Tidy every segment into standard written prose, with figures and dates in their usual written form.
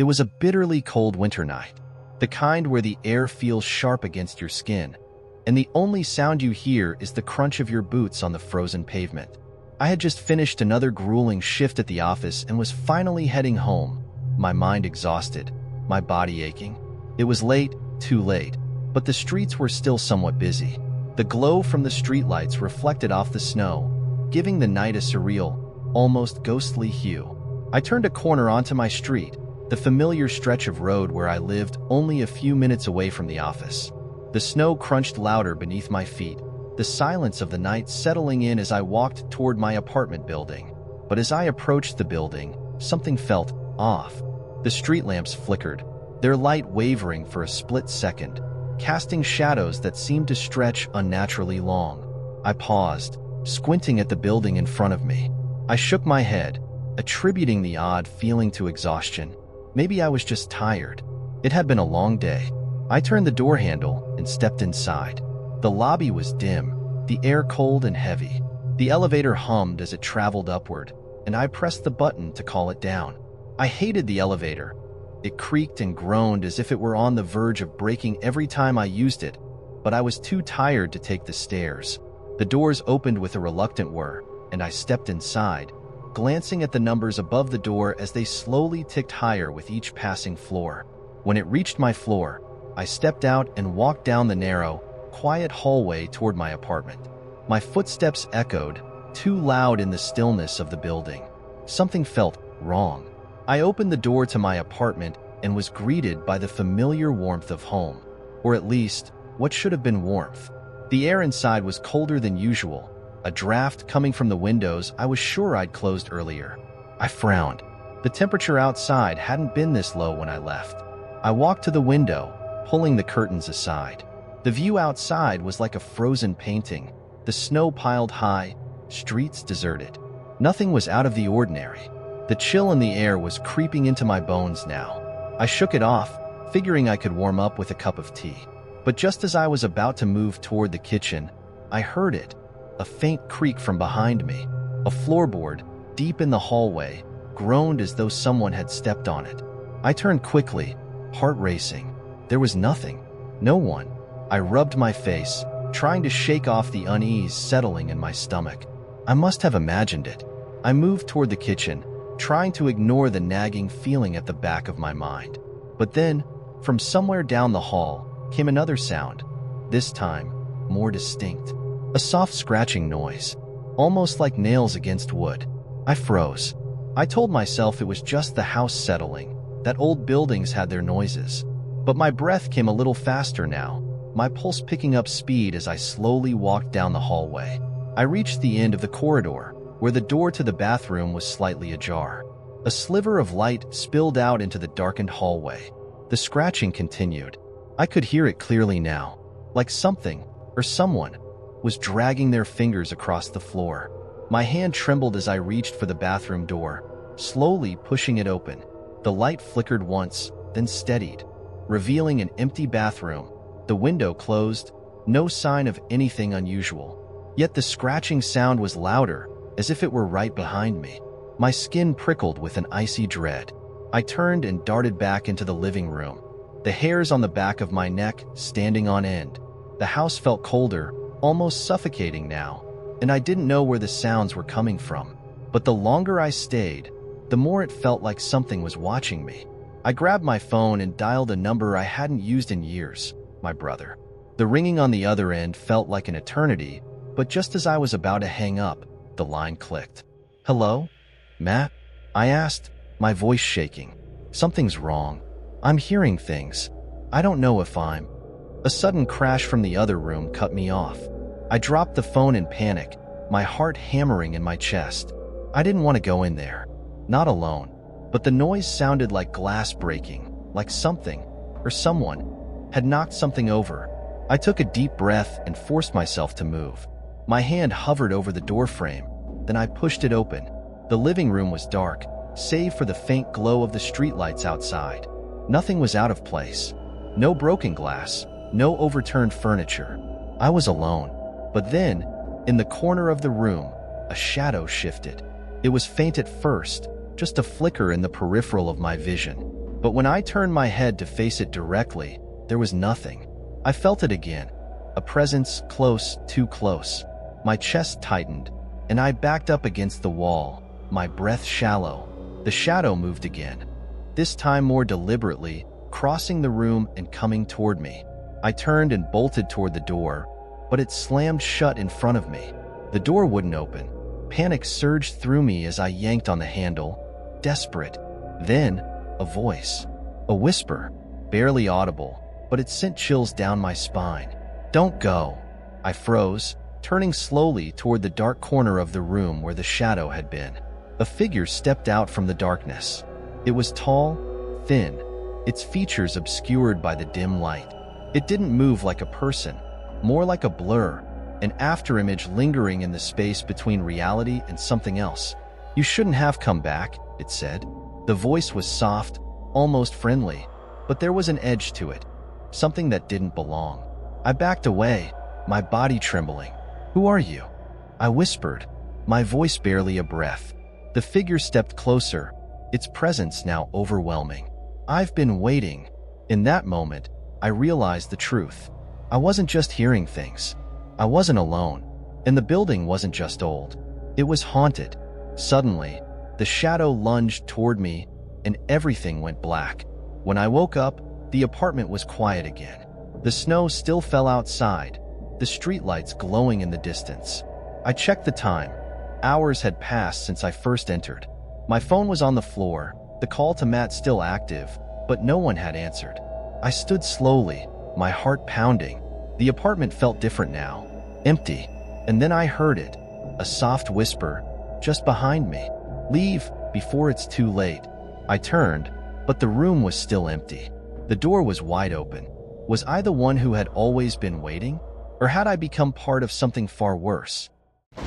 It was a bitterly cold winter night, the kind where the air feels sharp against your skin, and the only sound you hear is the crunch of your boots on the frozen pavement. I had just finished another grueling shift at the office and was finally heading home, my mind exhausted, my body aching. It was late, too late, but the streets were still somewhat busy. The glow from the streetlights reflected off the snow, giving the night a surreal, almost ghostly hue. I turned a corner onto my street, the familiar stretch of road where I lived only a few minutes away from the office. The snow crunched louder beneath my feet, the silence of the night settling in as I walked toward my apartment building. But as I approached the building, something felt off. The street lamps flickered, their light wavering for a split second, casting shadows that seemed to stretch unnaturally long. I paused, squinting at the building in front of me. I shook my head, attributing the odd feeling to exhaustion. Maybe I was just tired. It had been a long day. I turned the door handle and stepped inside. The lobby was dim, the air cold and heavy. The elevator hummed as it traveled upward, and I pressed the button to call it down. I hated the elevator. It creaked and groaned as if it were on the verge of breaking every time I used it, but I was too tired to take the stairs. The doors opened with a reluctant whir, and I stepped inside, glancing at the numbers above the door as they slowly ticked higher with each passing floor. When it reached my floor, I stepped out and walked down the narrow, quiet hallway toward my apartment. My footsteps echoed, too loud in the stillness of the building. Something felt wrong. I opened the door to my apartment and was greeted by the familiar warmth of home, or at least, what should have been warmth. The air inside was colder than usual, a draft coming from the windows I was sure I'd closed earlier. I frowned. The temperature outside hadn't been this low when I left. I walked to the window, pulling the curtains aside. The view outside was like a frozen painting, the snow piled high, streets deserted. Nothing was out of the ordinary. The chill in the air was creeping into my bones now. I shook it off, figuring I could warm up with a cup of tea. But just as I was about to move toward the kitchen, I heard it, a faint creak from behind me. A floorboard, deep in the hallway, groaned as though someone had stepped on it. I turned quickly, heart racing. There was nothing. No one. I rubbed my face, trying to shake off the unease settling in my stomach. I must have imagined it. I moved toward the kitchen, trying to ignore the nagging feeling at the back of my mind. But then, from somewhere down the hall, came another sound, this time more distinct. A soft scratching noise, almost like nails against wood. I froze. I told myself it was just the house settling, that old buildings had their noises. But my breath came a little faster now, my pulse picking up speed as I slowly walked down the hallway. I reached the end of the corridor, where the door to the bathroom was slightly ajar. A sliver of light spilled out into the darkened hallway. The scratching continued. I could hear it clearly now, like something, or someone, was dragging their fingers across the floor. My hand trembled as I reached for the bathroom door, slowly pushing it open. The light flickered once, then steadied, revealing an empty bathroom, the window closed, no sign of anything unusual. Yet the scratching sound was louder, as if it were right behind me. My skin prickled with an icy dread. I turned and darted back into the living room, the hairs on the back of my neck standing on end. The house felt colder, almost suffocating now, and I didn't know where the sounds were coming from. But the longer I stayed, the more it felt like something was watching me. I grabbed my phone and dialed a number I hadn't used in years, my brother. The ringing on the other end felt like an eternity, but just as I was about to hang up, the line clicked. "Hello? Matt?" I asked, my voice shaking. "Something's wrong. I'm hearing things. I don't know if I'm..." A sudden crash from the other room cut me off. I dropped the phone in panic, my heart hammering in my chest. I didn't want to go in there. Not alone. But the noise sounded like glass breaking, like something, or someone, had knocked something over. I took a deep breath and forced myself to move. My hand hovered over the doorframe, then I pushed it open. The living room was dark, save for the faint glow of the streetlights outside. Nothing was out of place. No broken glass, no overturned furniture. I was alone. But then, in the corner of the room, a shadow shifted. It was faint at first, just a flicker in the peripheral of my vision. But when I turned my head to face it directly, there was nothing. I felt it again. A presence close, too close. My chest tightened, and I backed up against the wall, my breath shallow. The shadow moved again, this time more deliberately, crossing the room and coming toward me. I turned and bolted toward the door, but it slammed shut in front of me. The door wouldn't open. Panic surged through me as I yanked on the handle, desperate. Then, a voice. A whisper, barely audible, but it sent chills down my spine. "Don't go." I froze, turning slowly toward the dark corner of the room where the shadow had been. A figure stepped out from the darkness. It was tall, thin, its features obscured by the dim light. It didn't move like a person, more like a blur, an afterimage lingering in the space between reality and something else. "You shouldn't have come back," it said. The voice was soft, almost friendly, but there was an edge to it, something that didn't belong. I backed away, my body trembling. "Who are you?" I whispered, my voice barely a breath. The figure stepped closer, its presence now overwhelming. "I've been waiting." In that moment, I realized the truth. I wasn't just hearing things. I wasn't alone. And the building wasn't just old. It was haunted. Suddenly, the shadow lunged toward me, and everything went black. When I woke up, the apartment was quiet again. The snow still fell outside, the streetlights glowing in the distance. I checked the time. Hours had passed since I first entered. My phone was on the floor, the call to Matt still active, but no one had answered. I stood slowly, my heart pounding. The apartment felt different now, empty. And then I heard it, a soft whisper, just behind me. "Leave, before it's too late." I turned, but the room was still empty. The door was wide open. Was I the one who had always been waiting? Or had I become part of something far worse? It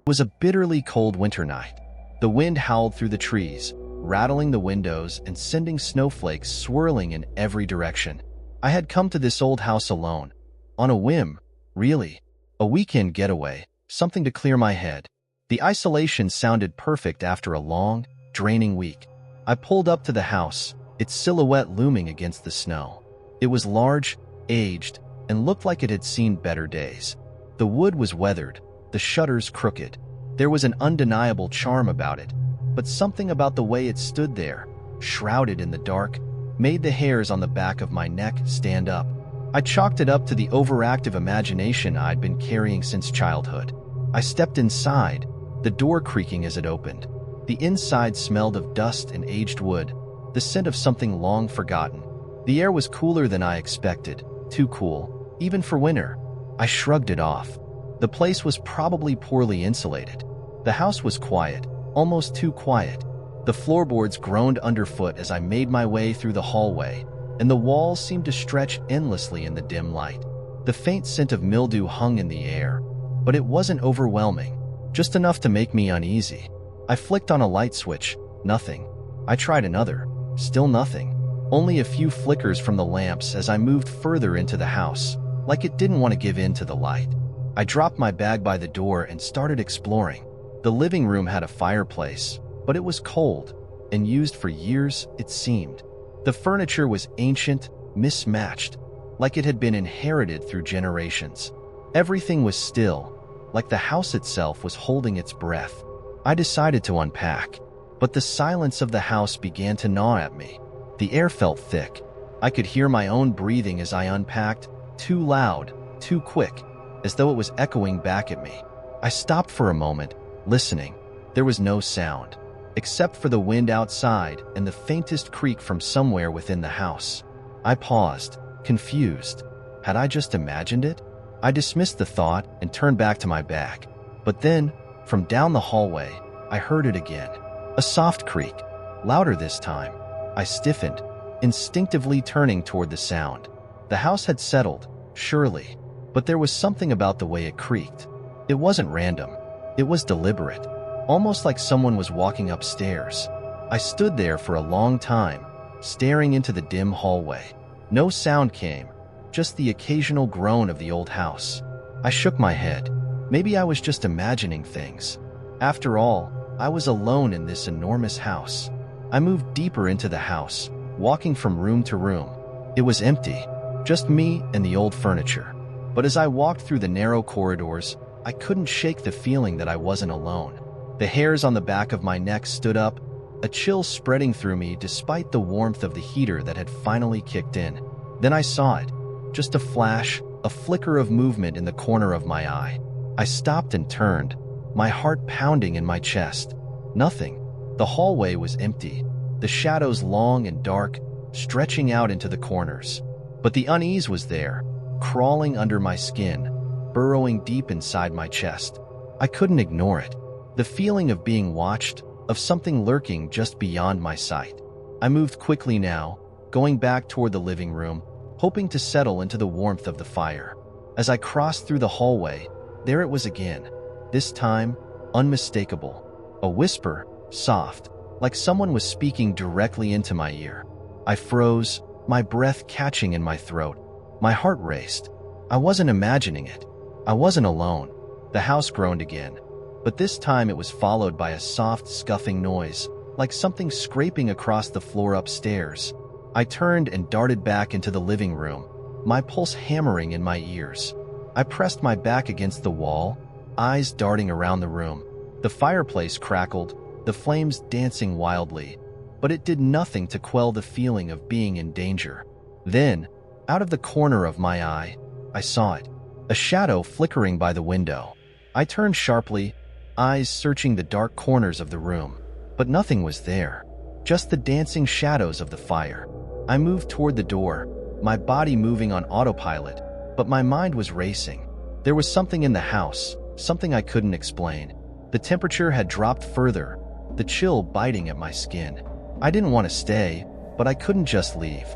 was a bitterly cold winter night. The wind howled through the trees, rattling the windows and sending snowflakes swirling in every direction. I had come to this old house alone. On a whim, really. A weekend getaway, something to clear my head. The isolation sounded perfect after a long, draining week. I pulled up to the house, its silhouette looming against the snow. It was large, aged, and looked like it had seen better days. The wood was weathered, the shutters crooked. There was an undeniable charm about it, but something about the way it stood there, shrouded in the dark, made the hairs on the back of my neck stand up. I chalked it up to the overactive imagination I'd been carrying since childhood. I stepped inside, the door creaking as it opened. The inside smelled of dust and aged wood, the scent of something long forgotten. The air was cooler than I expected, too cool, even for winter. I shrugged it off. The place was probably poorly insulated. The house was quiet, almost too quiet. The floorboards groaned underfoot as I made my way through the hallway, and the walls seemed to stretch endlessly in the dim light. The faint scent of mildew hung in the air, but it wasn't overwhelming, just enough to make me uneasy. I flicked on a light switch, nothing. I tried another, still nothing. Only a few flickers from the lamps as I moved further into the house, like it didn't want to give in to the light. I dropped my bag by the door and started exploring. The living room had a fireplace, but it was cold, and used for years, it seemed. The furniture was ancient, mismatched, like it had been inherited through generations. Everything was still, like the house itself was holding its breath. I decided to unpack, but the silence of the house began to gnaw at me. The air felt thick. I could hear my own breathing as I unpacked, too loud, too quick, as though it was echoing back at me. I stopped for a moment, listening. There was no sound, except for the wind outside and the faintest creak from somewhere within the house. I paused, confused. Had I just imagined it? I dismissed the thought and turned back to my bag. But then, from down the hallway, I heard it again. A soft creak, louder this time. I stiffened, instinctively turning toward the sound. The house had settled, surely, but there was something about the way it creaked. It wasn't random. It was deliberate, almost like someone was walking upstairs. I stood there for a long time, staring into the dim hallway. No sound came, just the occasional groan of the old house. I shook my head. Maybe I was just imagining things. After all, I was alone in this enormous house. I moved deeper into the house, walking from room to room. It was empty, just me and the old furniture. But as I walked through the narrow corridors, I couldn't shake the feeling that I wasn't alone. The hairs on the back of my neck stood up, a chill spreading through me despite the warmth of the heater that had finally kicked in. Then I saw it, just a flash, a flicker of movement in the corner of my eye. I stopped and turned, my heart pounding in my chest. Nothing. The hallway was empty, the shadows long and dark, stretching out into the corners. But the unease was there, crawling under my skin, burrowing deep inside my chest. I couldn't ignore it. The feeling of being watched, of something lurking just beyond my sight. I moved quickly now, going back toward the living room, hoping to settle into the warmth of the fire. As I crossed through the hallway, there it was again, this time unmistakable. A whisper, soft, like someone was speaking directly into my ear. I froze, my breath catching in my throat. My heart raced. I wasn't imagining it. I wasn't alone. The house groaned again, but this time it was followed by a soft, scuffing noise, like something scraping across the floor upstairs. I turned and darted back into the living room, my pulse hammering in my ears. I pressed my back against the wall, eyes darting around the room. The fireplace crackled, the flames dancing wildly, but it did nothing to quell the feeling of being in danger. Then, out of the corner of my eye, I saw it, a shadow flickering by the window. I turned sharply, eyes searching the dark corners of the room, but nothing was there, just the dancing shadows of the fire. I moved toward the door, my body moving on autopilot, but my mind was racing. There was something in the house, something I couldn't explain. The temperature had dropped further, the chill biting at my skin. I didn't want to stay, but I couldn't just leave.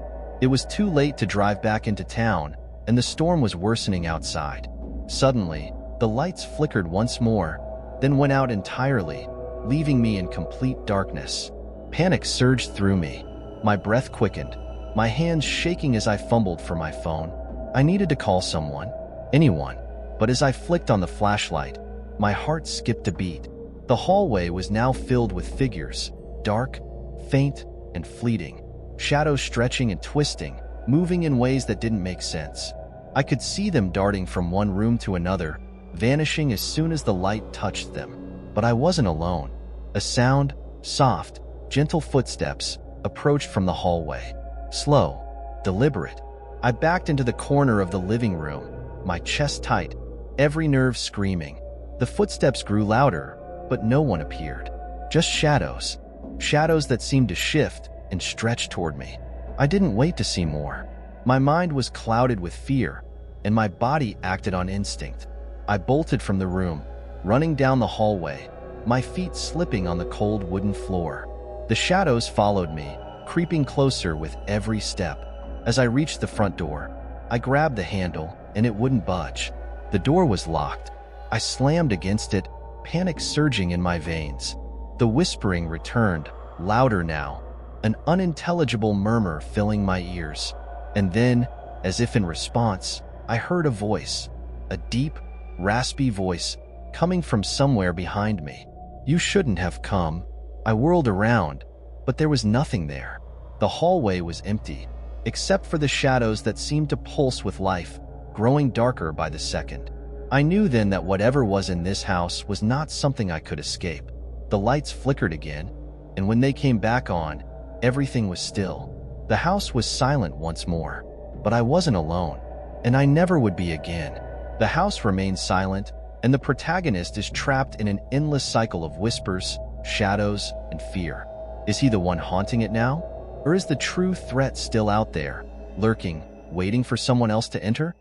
It was too late to drive back into town, and the storm was worsening outside. Suddenly, the lights flickered once more, then went out entirely, leaving me in complete darkness. Panic surged through me. My breath quickened, my hands shaking as I fumbled for my phone. I needed to call someone, anyone, but as I flicked on the flashlight, my heart skipped a beat. The hallway was now filled with figures, dark, faint, and fleeting. Shadows stretching and twisting, moving in ways that didn't make sense. I could see them darting from one room to another, vanishing as soon as the light touched them. But I wasn't alone. A sound, soft, gentle footsteps, approached from the hallway. Slow, deliberate. I backed into the corner of the living room, my chest tight, every nerve screaming. The footsteps grew louder, but no one appeared. Just shadows. Shadows that seemed to shift and stretch toward me. I didn't wait to see more. My mind was clouded with fear, and my body acted on instinct. I bolted from the room, running down the hallway, my feet slipping on the cold wooden floor. The shadows followed me, creeping closer with every step. As I reached the front door, I grabbed the handle, and it wouldn't budge. The door was locked. I slammed against it, panic surging in my veins. The whispering returned, louder now, an unintelligible murmur filling my ears. And then, as if in response, I heard a voice, a deep, raspy voice, coming from somewhere behind me. "You shouldn't have come." I whirled around, but there was nothing there. The hallway was empty, except for the shadows that seemed to pulse with life, growing darker by the second. I knew then that whatever was in this house was not something I could escape. The lights flickered again, and when they came back on, everything was still. The house was silent once more, but I wasn't alone, and I never would be again. The house remains silent, and the protagonist is trapped in an endless cycle of whispers, shadows, and fear. Is he the one haunting it now? Or is the true threat still out there, lurking, waiting for someone else to enter?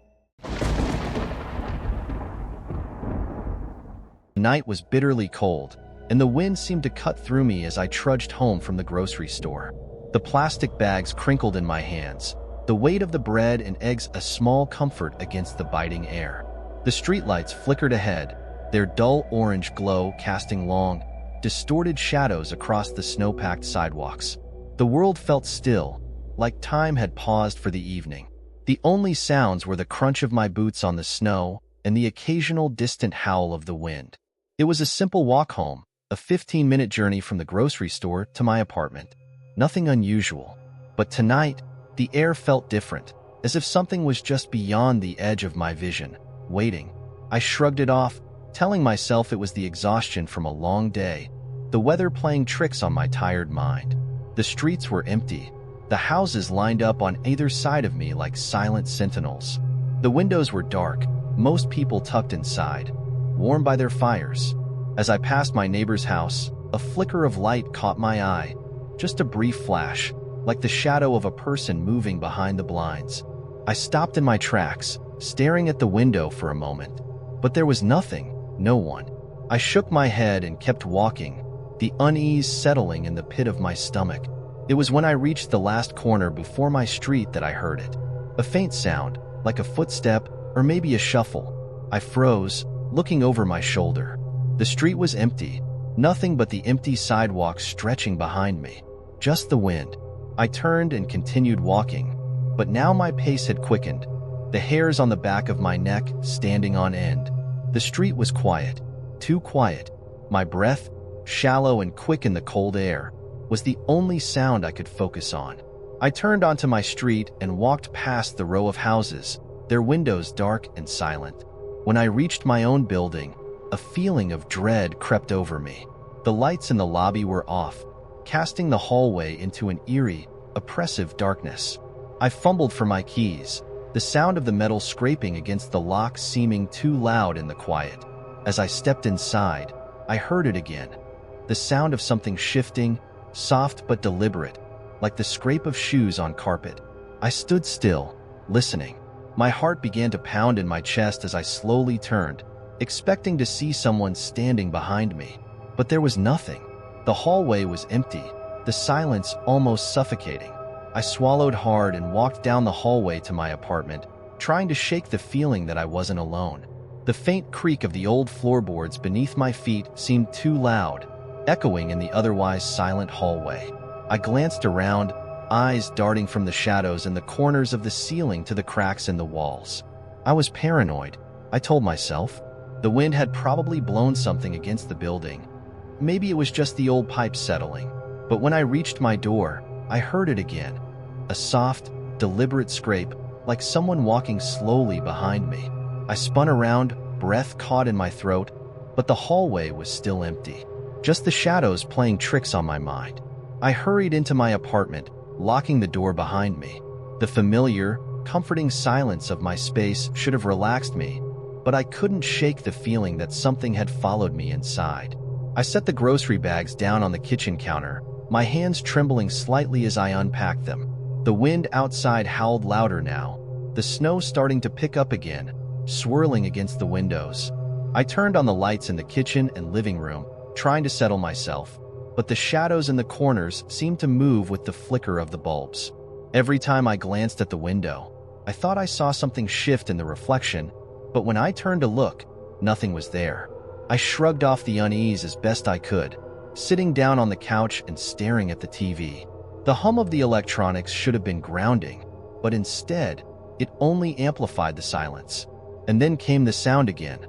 The night was bitterly cold, and the wind seemed to cut through me as I trudged home from the grocery store. The plastic bags crinkled in my hands, the weight of the bread and eggs a small comfort against the biting air. The streetlights flickered ahead, their dull orange glow casting long, distorted shadows across the snow-packed sidewalks. The world felt still, like time had paused for the evening. The only sounds were the crunch of my boots on the snow and the occasional distant howl of the wind. It was a simple walk home, a 15-minute journey from the grocery store to my apartment. Nothing unusual. But tonight, the air felt different, as if something was just beyond the edge of my vision, waiting. I shrugged it off, telling myself it was the exhaustion from a long day, the weather playing tricks on my tired mind. The streets were empty, the houses lined up on either side of me like silent sentinels. The windows were dark, most people tucked inside, warmed by their fires. As I passed my neighbor's house, a flicker of light caught my eye, just a brief flash, like the shadow of a person moving behind the blinds. I stopped in my tracks, staring at the window for a moment. But there was nothing, no one. I shook my head and kept walking, the unease settling in the pit of my stomach. It was when I reached the last corner before my street that I heard it. A faint sound, like a footstep or maybe a shuffle. I froze, looking over my shoulder. The street was empty, nothing but the empty sidewalk stretching behind me. Just the wind. I turned and continued walking, but now my pace had quickened, the hairs on the back of my neck standing on end. The street was quiet, too quiet. My breath, shallow and quick in the cold air, was the only sound I could focus on. I turned onto my street and walked past the row of houses, their windows dark and silent. When I reached my own building, a feeling of dread crept over me. The lights in the lobby were off, casting the hallway into an eerie, oppressive darkness. I fumbled for my keys, the sound of the metal scraping against the lock seeming too loud in the quiet. As I stepped inside, I heard it again. The sound of something shifting, soft but deliberate, like the scrape of shoes on carpet. I stood still, listening. My heart began to pound in my chest as I slowly turned, expecting to see someone standing behind me. But there was nothing. The hallway was empty, the silence almost suffocating. I swallowed hard and walked down the hallway to my apartment, trying to shake the feeling that I wasn't alone. The faint creak of the old floorboards beneath my feet seemed too loud, echoing in the otherwise silent hallway. I glanced around, eyes darting from the shadows in the corners of the ceiling to the cracks in the walls. I was paranoid, I told myself. The wind had probably blown something against the building. Maybe it was just the old pipe settling. But when I reached my door, I heard it again. A soft, deliberate scrape, like someone walking slowly behind me. I spun around, breath caught in my throat, but the hallway was still empty. Just the shadows playing tricks on my mind. I hurried into my apartment, locking the door behind me. The familiar, comforting silence of my space should have relaxed me, but I couldn't shake the feeling that something had followed me inside. I set the grocery bags down on the kitchen counter, my hands trembling slightly as I unpacked them. The wind outside howled louder now, the snow starting to pick up again, swirling against the windows. I turned on the lights in the kitchen and living room, trying to settle myself, but the shadows in the corners seemed to move with the flicker of the bulbs. Every time I glanced at the window, I thought I saw something shift in the reflection, but when I turned to look, nothing was there. I shrugged off the unease as best I could, sitting down on the couch and staring at the TV. The hum of the electronics should have been grounding, but instead, it only amplified the silence. And then came the sound again,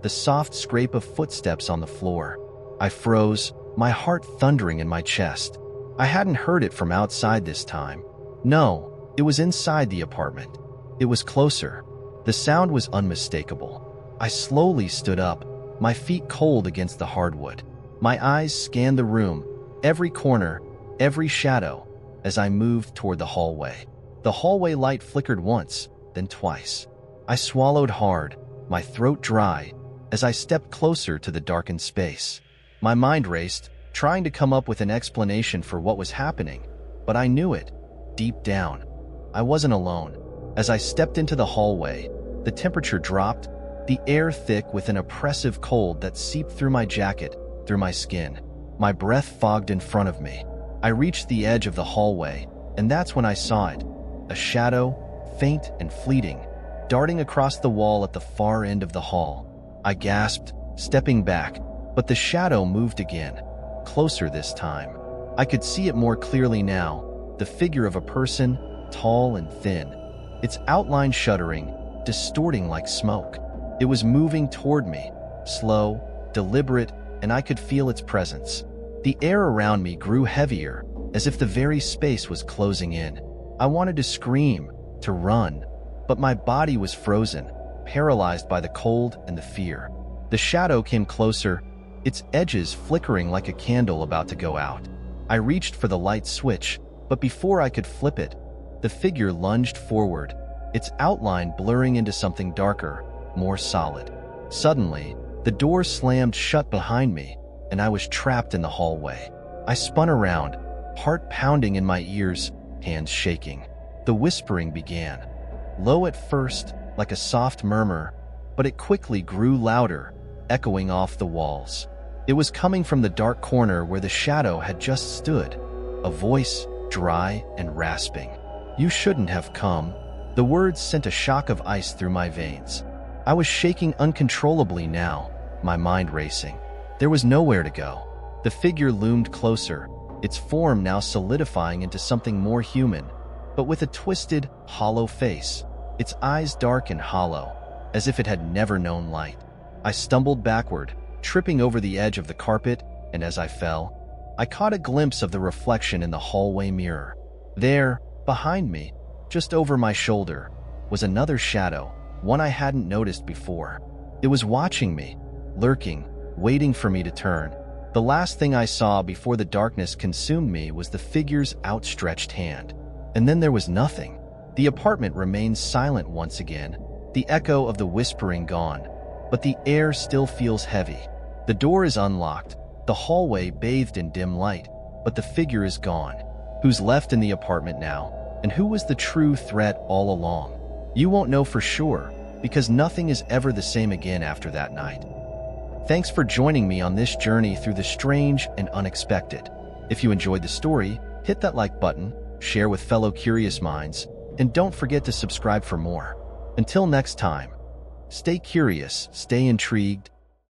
the soft scrape of footsteps on the floor. I froze, my heart thundering in my chest. I hadn't heard it from outside this time. No, it was inside the apartment. It was closer. The sound was unmistakable. I slowly stood up, my feet cold against the hardwood. My eyes scanned the room, every corner, every shadow, as I moved toward the hallway. The hallway light flickered once, then twice. I swallowed hard, my throat dry, as I stepped closer to the darkened space. My mind raced, trying to come up with an explanation for what was happening, but I knew it, deep down. I wasn't alone. As I stepped into the hallway, the temperature dropped, the air thick with an oppressive cold that seeped through my jacket, through my skin. My breath fogged in front of me. I reached the edge of the hallway, and that's when I saw it. A shadow, faint and fleeting, darting across the wall at the far end of the hall. I gasped, stepping back, but the shadow moved again, closer this time. I could see it more clearly now, the figure of a person, tall and thin, its outline shuddering, distorting like smoke. It was moving toward me, slow, deliberate, and I could feel its presence. The air around me grew heavier, as if the very space was closing in. I wanted to scream, to run, but my body was frozen, paralyzed by the cold and the fear. The shadow came closer, its edges flickering like a candle about to go out. I reached for the light switch, but before I could flip it, the figure lunged forward, its outline blurring into something darker, more solid. Suddenly, the door slammed shut behind me, and I was trapped in the hallway. I spun around, heart pounding in my ears, hands shaking. The whispering began. Low at first, like a soft murmur, but it quickly grew louder, echoing off the walls. It was coming from the dark corner where the shadow had just stood, a voice dry and rasping. "You shouldn't have come." The words sent a shock of ice through my veins. I was shaking uncontrollably now, my mind racing. There was nowhere to go. The figure loomed closer, its form now solidifying into something more human, but with a twisted, hollow face, its eyes dark and hollow, as if it had never known light. I stumbled backward, tripping over the edge of the carpet, and as I fell, I caught a glimpse of the reflection in the hallway mirror. There, behind me, just over my shoulder, was another shadow, one I hadn't noticed before. It was watching me, lurking, waiting for me to turn. The last thing I saw before the darkness consumed me was the figure's outstretched hand. And then there was nothing. The apartment remains silent once again, the echo of the whispering gone, but the air still feels heavy. The door is unlocked, the hallway bathed in dim light, but the figure is gone. Who's left in the apartment now, and who was the true threat all along? You won't know for sure, because nothing is ever the same again after that night. Thanks for joining me on this journey through the strange and unexpected. If you enjoyed the story, hit that like button, share with fellow curious minds, and don't forget to subscribe for more. Until next time, stay curious, stay intrigued,